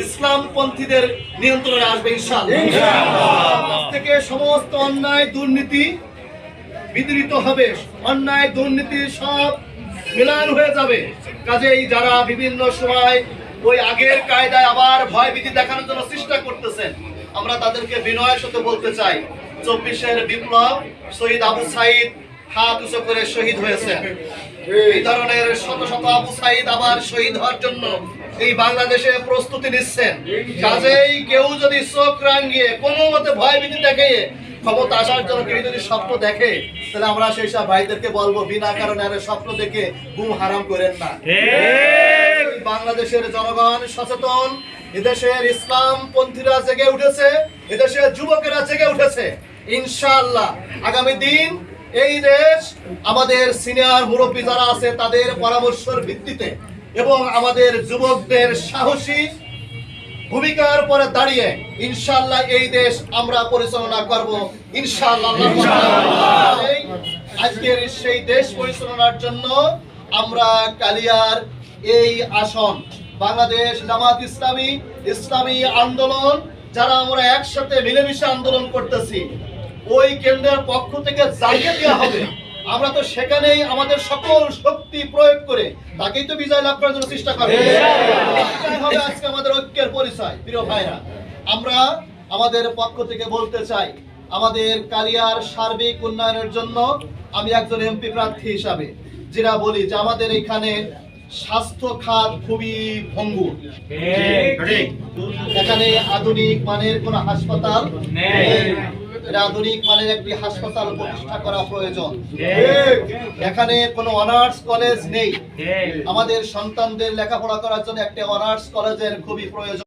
ইসলামপন্থীদের নিয়ন্ত্রণে আসবে ইনশাআল্লাহ। থেকে সমস্ত অন্যায় দুর্নীতি বিদরিত হবে, অন্যায় দুর্নীতি সব মিলান হয়ে যাবে। কাজেই যারা বিভিন্ন সময় ওই আগের কায়দায় আবার ভয়ভীতি দেখানোর জন্য চেষ্টা করতেছেন, আমরা তাদেরকে বিনয়ের সাথে বলতে চাই, 24-এর বিপ্লব শহীদ আবু সাইদ হাত উঁচু করে শহীদ হয়েছে। এই ধরনের শত শত আবু সাইদ আবার শহীদ হওয়ার জন্য এই বাংলাদেশে প্রস্তুতি নিচ্ছেন। কাজেই কেউ যদি চোখ রাঙিয়ে কোনো মতে ভয়ভীতি দেখে ক্ষমতা আসার জন্য কেউ যদি স্বপ্ন দেখে, তাহলে আমরা সেই সব ভাইদেরকে বলবো, বিনা কারণে আর স্বপ্ন দেখে ঘুম হারাম করেন না। বাংলাদেশের জনগণ সচেতন, এদেশের ইসলাম পন্থীরা জেগে উঠেছে, এদেশের যুবকেরা জেগে উঠেছে। ইনশাআল্লাহ আগামী দিন এই দেশ আমাদের সিনিয়র মুরব্বী যারা আছে তাদের পরামর্শের ভিত্তিতে এবং আমাদের যুবকদের সাহসী ভূমিকার পরে দাঁড়িয়ে ইনশাআল্লাহ এই দেশ আমরা পরিচালনা করব ইনশাআল্লাহ। আজকের সেই দেশ পরিচালনার জন্য আমরা কালিয়ার এই আসন বাংলাদেশ জামাত ইসলামী, ইসলামী আন্দোলন যারা আমরা একসাথে মিলেমিশে আন্দোলন করতেছি, ওই কেন্দ্রের পক্ষ থেকে জানিয়ে দেওয়া হবে। আমরা তো সেখানেই আমাদের সকল শক্তি প্রয়োগ করে তাকেই তো বিজয় লাভ করার জন্য চেষ্টা করব। এটাই হবে আজকে আমাদের ঐক্যের পরিচয়। প্রিয় ভাইরা, আমরা আমাদের পক্ষ থেকে বলতে চাই, আমাদের কালিয়ার সার্বিক উন্নয়নের জন্য আমি একজন এমপি প্রার্থী হিসাবে যেটা বলি যে আমাদের এখানে স্বাস্থ্য খাত খুবই ভঙ্গুর। এখানে আধুনিক মানের কোন হাসপাতাল নেই, আধুনিক মানের একটি হাসপাতাল প্রতিষ্ঠা করা প্রয়োজন। এখানে কোনো অনার্স কলেজ নেই, আমাদের সন্তানদের লেখাপড়া করার জন্য একটা অনার্স কলেজের খুবই প্রয়োজন।